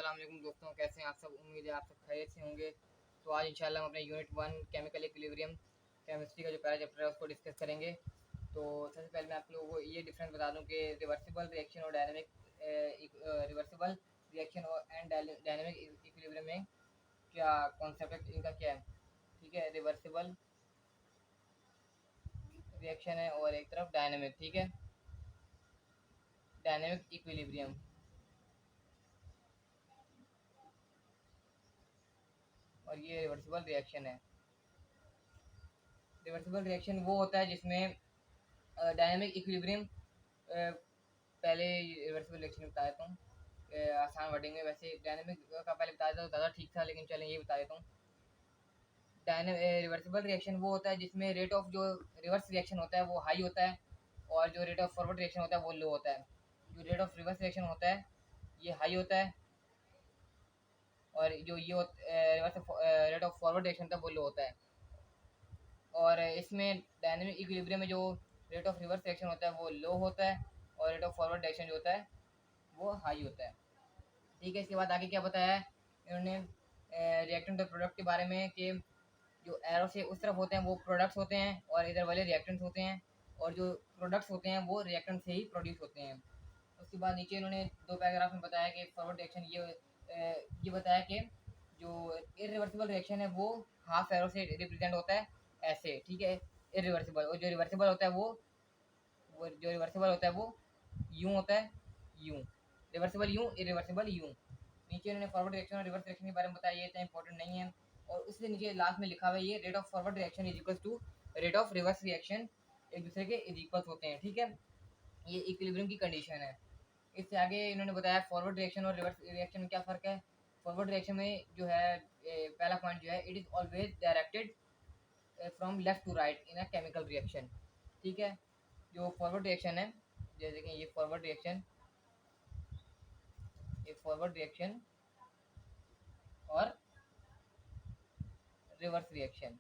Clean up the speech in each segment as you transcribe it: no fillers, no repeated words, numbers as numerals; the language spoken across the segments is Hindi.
अस्सलाम वालेकुम दोस्तों, कैसे हैं आप सब। उम्मीद है आप सब खैरियत से होंगे। तो आज इंशाल्लाह हम अपने यूनिट 1 केमिकल इक्विलिब्रियम केमिस्ट्री का जो पहला चैप्टर है उसको डिस्कस करेंगे। तो सबसे पहले मैं आप लोगों को ये डिफरेंस बता दूं कि रिवर्सिबल रिएक्शन और डायनेमिक रिवर्सिबल रिएक्शन और एंड डायनेमिक इक्विलिब्रियम में क्या कॉन्सेप्ट है, इनका क्या है। ठीक है, रिवर्सिबल रिएक्शन है और एक तरफ डायनेमिक। ठीक है, डायनेमिक इक्विलिब्रियम और ये रिवर्सिबल रिएक्शन है। रिवर्सिबल रिएक्शन वो होता है जिसमें डायनेमिक इक्विलिब्रियम पहले रिवर्सिबल रिएक्शन बता देता हूँ आसान वर्डिंग में। वैसे डायनेमिक का पहले बता देता तो ज़्यादा ठीक था, लेकिन चलें ये बता देता हूँ। रिवर्सिबल रिएक्शन वो होता है जिसमें रेट ऑफ जो रिवर्स रिएक्शन होता है वो हाई होता है और जो रेट ऑफ फॉरवर्ड रिएक्शन होता है वो लो होता है। जो रेट ऑफ रिवर्स रिएक्शन होता है ये हाई होता है और जो ये reverse rate of forward reaction होता है वो लो होता है। और इसमें डायनेमिक इक्विलिब्रियम में जो रेट ऑफ रिवर्स रिएक्शन होता है वो लो होता है और रेट ऑफ फॉरवर्ड रिएक्शन जो होता है वो हाई होता है। ठीक है, इसके बाद आगे क्या बताया है इन्होंने रिएक्टेंट और प्रोडक्ट के बारे में कि जो एरो से उस तरफ होते हैं वो प्रोडक्ट्स होते हैं और इधर वाले रिएक्टेंट्स होते हैं, और जो प्रोडक्ट्स होते हैं वो रिएक्टेंट से ही प्रोड्यूस होते हैं। उसके बाद नीचे इन्होंने दो पैराग्राफ में बताया कि फॉरवर्ड रिएक्शन ये बताया कि जो इरिवर्सिबल रिएक्शन है वो हाफ एरो से रिप्रेजेंट होता है ऐसे। ठीक है, इरिवर्सिबल, और जो रिवर्सिबल होता है वो जो रिवर्सिबल होता है वो यूं होता है, यूं रिवर्सिबल यूं, इरिवर्सिबल यूं। नीचे इन्होंने फॉरवर्ड रिएक्शन और रिवर्स रिएक्शन के बारे में बताया, ये इतना इंपॉर्टेंट नहीं है। और उससे नीचे लास्ट में लिखा हुआ है ये rate of forward reaction is equal to rate of reverse reaction, एक दूसरे के इज इक्वल होते हैं। ठीक है, ये इक्विलिब्रियम की कंडीशन है। इससे आगे इन्होंने बताया फॉरवर्ड रिएक्शन और रिवर्स रिएक्शन में क्या फ़र्क है। फॉरवर्ड रिएक्शन में जो है पहला पॉइंट जो है it is always directed from left to right in a chemical reaction. ठीक है, जो फॉरवर्ड रिएक्शन है, जैसे कि ये फॉरवर्ड रिएक्शन, ये फॉरवर्ड रिएक्शन और रिवर्स रिएक्शन,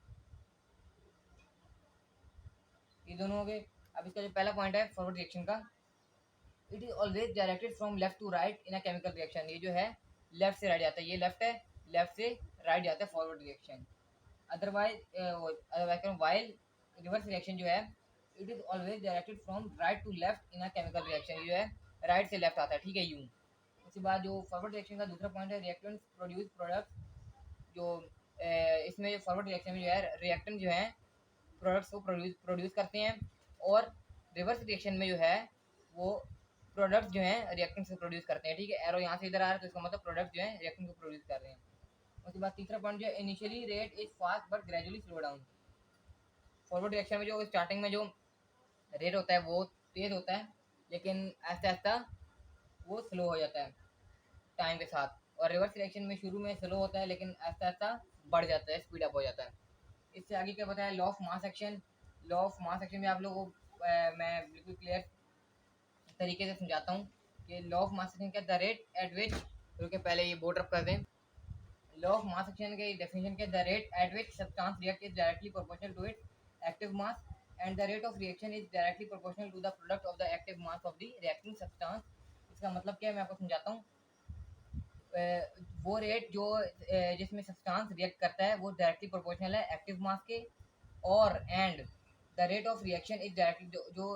ये दोनों हो गए। अब इसका जो पहला पॉइंट है फॉरवर्ड रिएक्शन का, it is always directed from left to right in a chemical reaction. ये जो है लेफ्ट से राइट जाता है, ये लेफ्ट है, लेफ्ट से राइट जाता है forward reaction. Otherwise while reverse reaction जो है it is always directed from right to left in a chemical reaction. ये जो है राइट से लेफ्ट आता है। ठीक है, यूं। उसके बाद जो फॉरवर्ड रिएक्शन का दूसरा पॉइंट है रिएक्टेंट्स प्रोड्यूस प्रोडक्ट्स। जो इसमें जो फॉरवर्ड रिएक्शन में जो है रिएक्टेंट जो है प्रोडक्ट्स को प्रोड्यूस करते हैं, और रिवर्स रिएक्शन में जो है वो प्रोडक्ट्स जो हैं रिएक्टेंट से प्रोड्यूस करते हैं। ठीक है, एरो यहाँ से इधर आ रहा है तो इसका मतलब प्रोडक्ट जो है रिएक्टेंट को प्रोड्यूस कर रहे हैं। उसके बाद तीसरा पॉइंट जो है initially rate is fast but gradually slow down. Forward reaction में जो स्टार्टिंग में जो रेट होता है वो तेज होता है, लेकिन आहिस्ता आहिस्ता वो स्लो हो जाता है टाइम के साथ। और रिवर्स रिएक्शन में शुरू में स्लो होता है लेकिन आहिस्ता आहिस्ता बढ़ जाता है, स्पीड अप हो जाता है। इससे आगे क्या बताया, law of mass action. Law of mass action में आप लोगों को मैं बिल्कुल क्लियर तरीके से समझाता हूँ कि लॉ ऑफ मास एक्शन क्या, द रेट एट विच, रुके पहले ये बोर्ड रफ कर दें। लॉ ऑफ मास एक्शन के डेफिनेशन के, the rate at which substance react is directly proportional to its active mass and the rate of reaction is directly proportional to the product of the active mass of the reacting substance. इसका मतलब क्या है मैं आपको समझाता हूँ। वो रेट जो जिसमें सब्सटेंस रिएक्ट करता है वो डायरेक्टली प्रोपोर्शनल है एक्टिव मास के, और and the rate of reaction is directly जो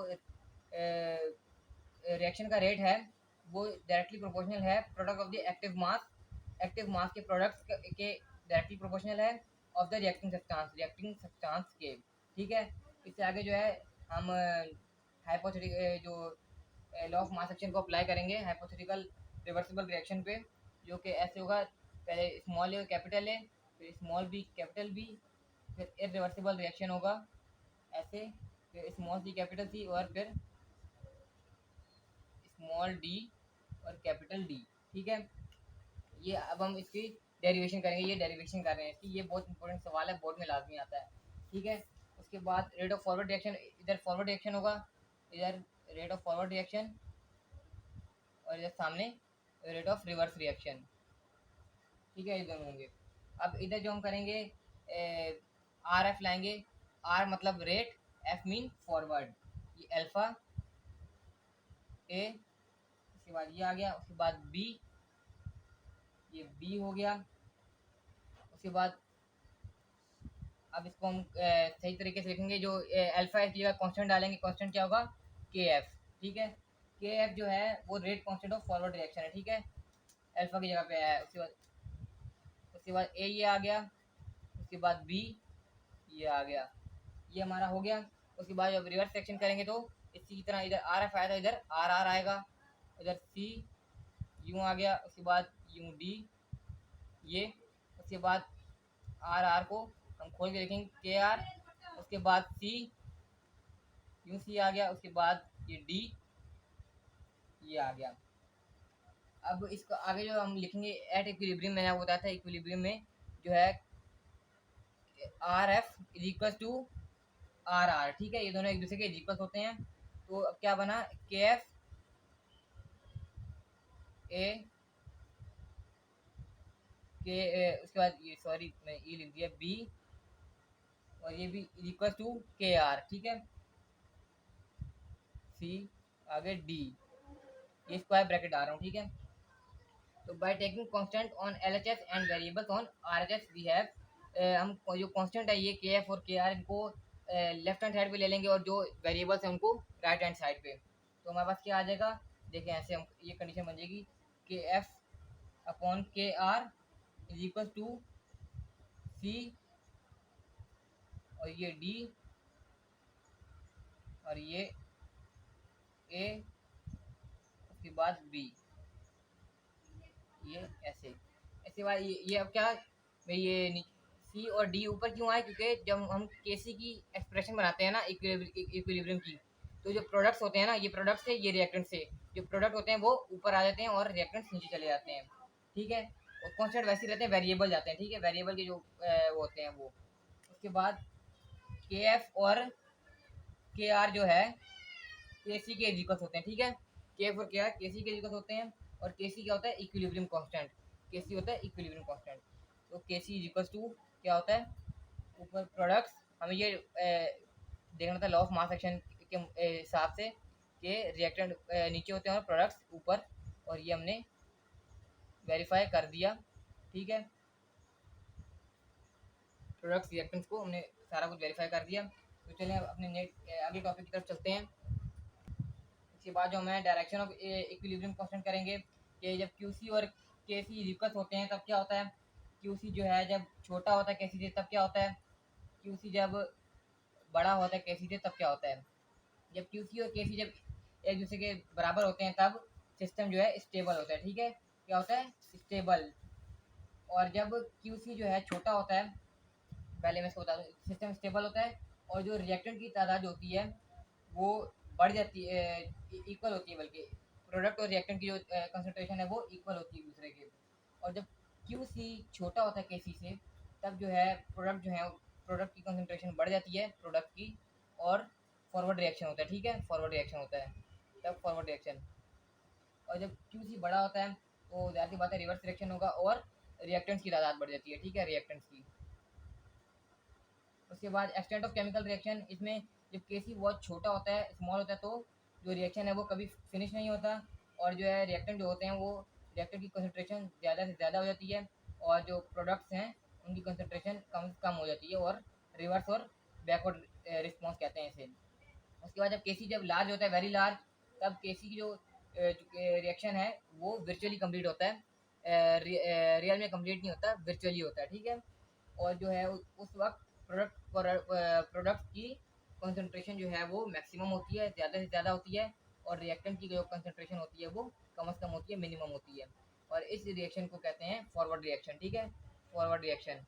रिएक्शन का रेट है वो डायरेक्टली प्रोपोर्शनल है प्रोडक्ट ऑफ द एक्टिव मास के प्रोडक्ट्स के डायरेक्टली प्रोपोर्शनल है ऑफ द रिएक्टिंग सब्सटेंस के। ठीक है, इससे आगे जो है हम हाइपोथेटिकल जो लॉ ऑफ मास एक्शन को अप्लाई करेंगे हाइपोथेटिकल रिवर्सिबल रिएक्शन पे, जो कि ऐसे होगा, पहले स्मॉल ए कैपिटल ए, फिर स्मॉल बी कैपिटल बी, फिर इरिवर्सिबल रिएक्शन होगा ऐसे, फिर स्मॉल सी कैपिटल सी, और फिर स्मॉल डी और कैपिटल डी। ठीक है, ये अब हम इसकी डेरिवेशन करेंगे, ये डेरिवेशन कर रहे हैं इसकी, ये बहुत इंपॉर्टेंट सवाल है, बोर्ड में लाजमी आता है। ठीक है, उसके बाद रेट ऑफ फॉरवर्ड रिएक्शन, इधर फॉरवर्ड रिएक्शन होगा, इधर रेट ऑफ फॉरवर्ड रिएक्शन, और इधर सामने रेट ऑफ रिवर्स रिएक्शन। ठीक है, ये दोनों होंगे। अब इधर जो हम करेंगे आर एफ लाएंगे। आर मतलब रेट, एफ मीन फॉरवर्ड, ये अल्फा ए, उसके बाद ये आ गया, उसके बाद बी, ये बी हो गया। उसके बाद अब इसको हम सही तरीके से लिखेंगे। जो अल्फा की जगह कांस्टेंट डालेंगे, कांस्टेंट क्या होगा, के एफ। ठीक है, के एफ जो है वो rate constant of forward reaction है। ठीक है, अल्फा की जगह पे है। उसके बाद ए ये आ गया। उसके बाद बी ये आ गया। ये हमारा हो गया। उसके बाद जब रिवर्स सेक्शन करेंगे तो इसी की तरह इधर आर एफ आया था, इधर आर आर आएगा, इधर सी यूँ आ गया। उसके बाद यूँ डी ये। उसके बाद आर आर को हम खोल के देखेंगे, के आर। उसके बाद सी यूँ सी आ गया। उसके बाद ये डी ये आ गया। अब इसको आगे जो हम लिखेंगे एट इक्विलिब्रियम, मैंने आपको बताया था इक्विलिब्रियम में जो है R F is equal to R R. ठीक है, ये दोनों एक दूसरे के इक्वल होते हैं। तो अब क्या बना, के एफ ए के उसके बाद ये सॉरी मैं ई लिख दिया बी, और ये भी इक्वल टू के आर। ठीक है, सी आगे डी, ये स्क्वायर ब्रैकेट आ रहा हूँ। ठीक है, तो by taking constant on LHS and variables on RHS we have, हम जो कांस्टेंट है ये के एफ और के आर, इनको लेफ्ट हैंड साइड पे ले लेंगे और जो वेरिएबल्स हैं उनको राइट हैंड साइड पे। तो हमारे पास क्या आ जाएगा, देखें ऐसे हम ये कंडीशन बन जाएगी, के एफ अपॉन के आर इज इक्वल टू सी, और ये डी, और ये ए, उसके बाद बी, ये ऐसे। ऐसे बाद ये अब क्या, ये सी और डी ऊपर क्यों आए, क्योंकि जब हम के सी की एक्सप्रेशन बनाते हैं ना इक्विलिब्रियम की, तो जो प्रोडक्ट्स होते हैं ना, ये प्रोडक्ट्स से ये रिएक्टेंट से जो प्रोडक्ट होते हैं वो ऊपर आ जाते हैं और रिएक्टेंट्स नीचे चले जाते हैं। ठीक है, और कॉन्स्टेंट वैसे ही रहते हैं, वेरिएबल जाते हैं। ठीक है, वेरिएबल के जो वो होते हैं वो। उसके बाद के एफ और के आर जो है के सी के इक्वल्स होते हैं। ठीक है, के एफ और के आर के सी के इक्वल्स होते हैं, और के सी क्या होता है, इक्विलिब्रियम कांस्टेंट। के सी होता है इक्विलिब्रियम कांस्टेंट। तो के सी इक्वल्स टू क्या होता है, ऊपर प्रोडक्ट्स, हमें ये देखना था लॉ ऑफ मास एक्शन के हिसाब से कि रिएक्टेंट नीचे होते हैं और प्रोडक्ट्स ऊपर, और ये हमने वेरीफाई कर दिया। ठीक है, प्रोडक्ट्स रिएक्टेंट्स को हमने सारा कुछ वेरीफाई कर दिया। तो चलिए अब अपने नेक्स्ट आगे टॉपिक की तरफ चलते हैं। इसके बाद जो हमें डायरेक्शन ऑफ इक्विलिब्रियम क्वेश्चन करेंगे कि जब क्यूसी और केसी इक्वल होते हैं तब क्या होता है। क्यूसी जो है जब छोटा होता है केसी से तब क्या होता है, क्यूसी जब बड़ा होता है केसी से तब क्या होता है। जब क्यूसी और केसी जब एक दूसरे के बराबर होते हैं तब सिस्टम जो है स्टेबल होता है। ठीक है, क्या होता है, स्टेबल। और जब क्यूसी जो है छोटा होता है, पहले मैं इसको बता दूँ, सिस्टम स्टेबल होता है और जो रिएक्टेंट की तादाद होती है वो बढ़ जाती है, इक्वल होती है, बल्कि प्रोडक्ट और रिएक्टेंट की जो कंसंट्रेशन है वो इक्वल होती है एक दूसरे के। और जब क्यू सी छोटा होता है के सी से, तब जो है प्रोडक्ट जो है प्रोडक्ट की कंसंट्रेशन बढ़ जाती है प्रोडक्ट की, और फॉरवर्ड रिएक्शन होता है। ठीक है, फॉरवर्ड रिएक्शन होता है तब फॉरवर्ड रिएक्शन। और जब क्यू सी बड़ा होता है तो ज़ाहिर सी बात है रिवर्स रिएक्शन होगा और रिएक्टेंट्स की तादाद बढ़ जाती है। ठीक है, रिएक्टेंट्स की। उसके बाद एक्सटेंट ऑफ केमिकल रिएक्शन, इसमें जब केसी बहुत छोटा होता है, स्मॉल होता है, तो जो रिएक्शन है वो कभी फिनिश नहीं होता, और जो है रिएक्टेंट जो होते हैं वो रिएक्टेंट की कंसंट्रेशन ज़्यादा से ज़्यादा हो जाती है, और जो प्रोडक्ट्स हैं उनकी कंसंट्रेशन कम से कम हो जाती है, और रिवर्स और बैकवर्ड रिस्पॉन्स कहते हैं इसे। उसके बाद जब केसी जब लार्ज होता है, वेरी लार्ज, तब केसी की जो रिएक्शन है वो वर्चुअली कंप्लीट होता है, रियल में कंप्लीट नहीं होता, वर्चुअली होता है। ठीक है, और जो है उस वक्त प्रोडक्ट की कंसंट्रेशन जो है वो मैक्सिमम होती है, ज़्यादा से ज़्यादा होती है, और रिएक्टेंट की जो कंसंट्रेशन होती है वो कम से कम होती है, मिनिमम होती है, और इस रिएक्शन को कहते हैं फॉरवर्ड रिएक्शन। ठीक है, फॉरवर्ड रिएक्शन।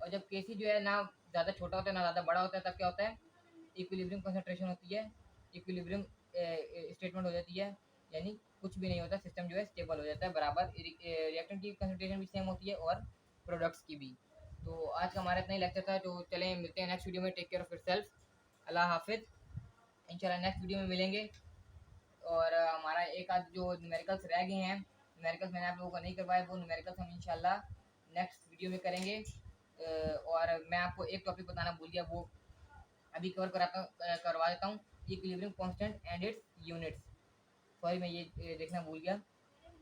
और जब केसी जो है ना ज़्यादा छोटा होता है ना ज़्यादा बड़ा होता है, तब क्या होता है, इक्विलिब्रियम कंसंट्रेशन होती है, इक्विलिब्रियम स्टेटमेंट हो जाती है, यानी कुछ भी नहीं होता, सिस्टम जो है स्टेबल हो जाता है बराबर, रिएक्टेंट की कंसंट्रेशन भी सेम होती है और प्रोडक्ट्स की भी। तो आज का हमारा इतना ही लेक्चर था। तो चलें मिलते हैं नेक्स्ट वीडियो में। टेक केयर ऑफ योरसेल्फ, अल्लाह हाफिज़। इंशाल्लाह नेक्स्ट वीडियो में मिलेंगे। और हमारा एक आध जो न्यूमेरिकल्स रह गए हैं, न्यूमेरिकल्स मैंने आप लोगों को नहीं करवाए, वो न्यूमेरिकल्स हम इंशाल्लाह नेक्स्ट वीडियो में करेंगे। और मैं आपको एक टॉपिक बताना भूल गया, वो अभी कवर करवा देता हूँ, equilibrium constant and it's units. Sorry मैं ये देखना भूल गया।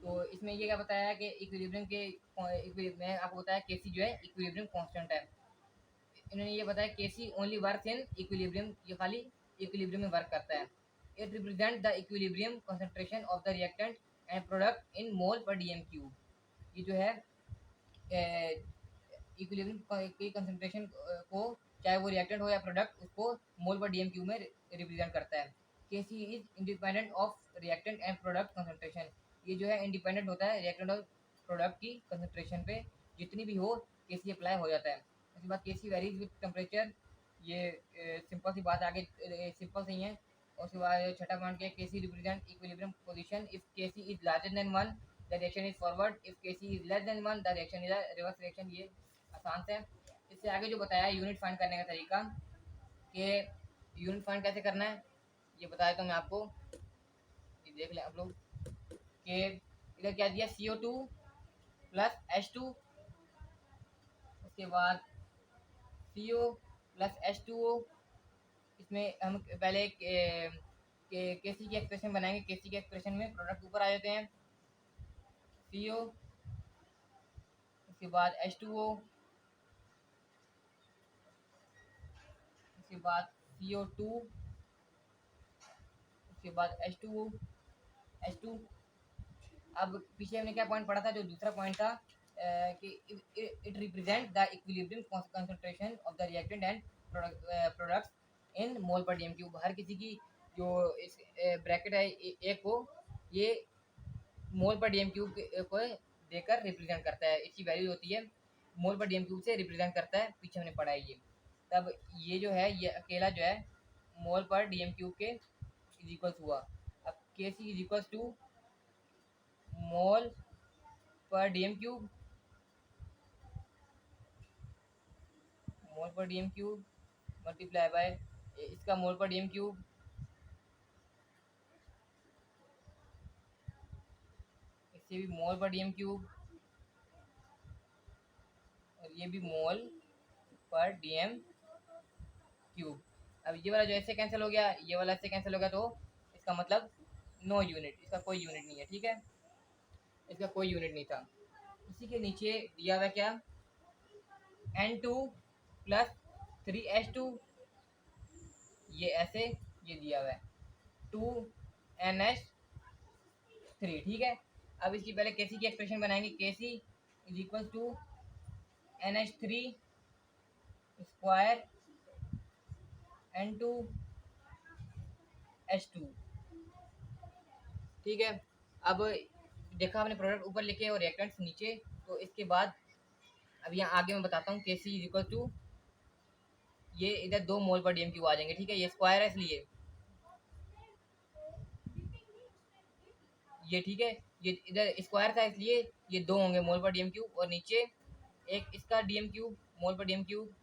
तो इसमें ये क्या बताया है कि इक्विलिब्रियम के में आपको बताया केसी जो है इक्विलिब्रियम कांस्टेंट है। इन्होंने ये बताया KC only work in equilibrium, ये खाली इक्विलिब्रियम में वर्क करता है। It represent the equilibrium concentration of the reactant and product in mole per DM cube. ये जो है इक्विलिब्रियम की कंसंट्रेशन को, चाहे वो रिएक्टेंट हो या प्रोडक्ट, उसको मोल पर डीएम क्यूब में रिप्रेजेंट करता है। KC is independent of reactant and product concentration. ये जो है इंडिपेंडेंट होता है रिएक्टेंट और प्रोडक्ट की कंसंट्रेशन पे, जितनी भी हो केसी अप्लाई हो जाता है। उसके बाद केसी वेरीज विद टेम्परेचर। ये सिंपल सी बात, आगे सिंपल सही है। और उसके बाद छठा पॉइंट क्या, KC represent equilibrium position. If KC is larger than 1 the reaction is forward, if KC is less than 1 the reaction is reverse reaction. ये आसान से है। इससे आगे जो बताया यूनिट फाइंड करने का तरीका, कि यूनिट फाइंड कैसे करना है ये बताया तो मैं आपको, ये देख लें आप लोग कि इधर क्या दिया, CO2 प्लस H2, उसके बाद CO प्लस H2O। इसमें हम पहले केसी की एक्सप्रेशन बनाएंगे। केसी के एक्सप्रेशन में प्रोडक्ट ऊपर आ जाते हैं, CO, उसके बाद H2O, उसके बाद CO2, उसके बाद H2। अब पीछे हमने क्या पॉइंट पढ़ा था, जो दूसरा पॉइंट था कि it represent the equilibrium concentration of the reactant and products in mole per DM cube. हर किसी की जो इस ब्रैकेट है एक को, ये मोल पर डीएम क्यूब को देकर रिप्रेजेंट करता है। इसकी वैल्यू होती है मोल पर डीएम क्यूब से रिप्रेजेंट करता है, पीछे हमने पढ़ा है ये। तब ये जो है ये अकेला जो है मोल पर डीएम क्यूब के इज इक्वल्स हुआ। अब के सी is equals to mole per DM cube, mole per DM cube multiply by इसका मोल पर डीएम क्यूब, इससे भी मोल पर डीएम क्यूब, और ये भी मोल पर डीएम क्यूब। अब ये वाला जो ऐसे कैंसिल हो गया, ये वाला ऐसे कैंसिल हो गया, तो इसका मतलब नो यूनिट, इसका कोई यूनिट नहीं है। ठीक है, इसका कोई यूनिट नहीं था। इसी के नीचे दिया हुआ क्या, N2 प्लस 3H2, ये ऐसे ये दिया हुआ है 2NH3। ठीक है, अब इसकी पहले केसी की एक्सप्रेशन बनाएंगे। KC is equal to NH3 square N2H2। ठीक है, अब देखा हमने प्रोडक्ट ऊपर लिखे और रिएक्टेंट्स नीचे। तो इसके बाद अब यहाँ आगे मैं बताता हूँ केसी इज इक्वल टू, ये इधर 2 मोल पर डीएम क्यूब आ जाएंगे। ठीक है, ये स्क्वायर है इसलिए ये, ठीक है, ये इधर स्क्वायर था इसलिए ये 2 होंगे मोल पर डीएम क्यूब, और नीचे एक इसका डीएम क्यूब, मोल पर डीएम क्यूब,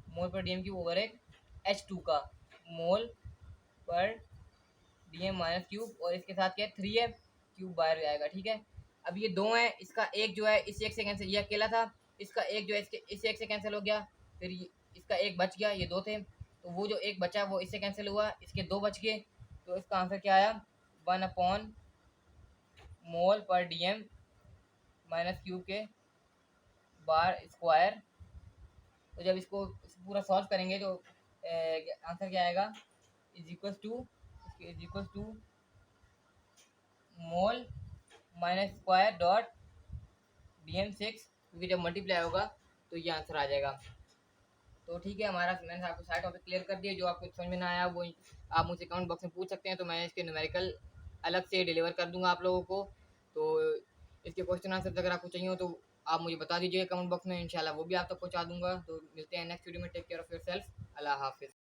मोल पर डीएम क्यूब ओवर एक H2 का मोल पर डीएम माइनस क्यूब, और इसके साथ क्या है 3 है, क्यूब बाहर आएगा। ठीक है, अब ये 2 है, इसका एक जो है इस एक से कैंसिल, ये अकेला था, इसका एक जो है इसके इस एक से कैंसिल हो गया, फिर इसका एक बच गया, ये 2 थे, तो वो जो एक बचा वो इससे कैंसिल हुआ, इसके 2 बच गए। तो इसका आंसर क्या आया, 1 upon mole per DM minus cube के बार स्क्वायर। तो जब इसको पूरा सॉल्व करेंगे तो आंसर क्या आएगा, is equal to, is equal to mole minus square dot DM6, क्योंकि जब मल्टीप्लाई होगा तो ये आंसर आ जाएगा। तो ठीक है, हमारा मैंने आपको सारे टॉपिक क्लियर कर दिए। जो आपको समझ में ना आया वो आप मुझसे कमेंट बॉक्स में पूछ सकते हैं, तो मैं इसके न्यूमेरिकल अलग से डिलीवर कर दूंगा आप लोगों को। तो इसके क्वेश्चन आंसर अगर आपको चाहिए हो तो आप मुझे बता दीजिए कमेंट बॉक्स में, इंशाल्लाह वो भी आप तक पहुंचा दूंगा। तो मिलते हैं नेक्स्ट वीडियो में। टेक केयर ऑफ़ योरसेल्फ, अल्लाह हाफिज़।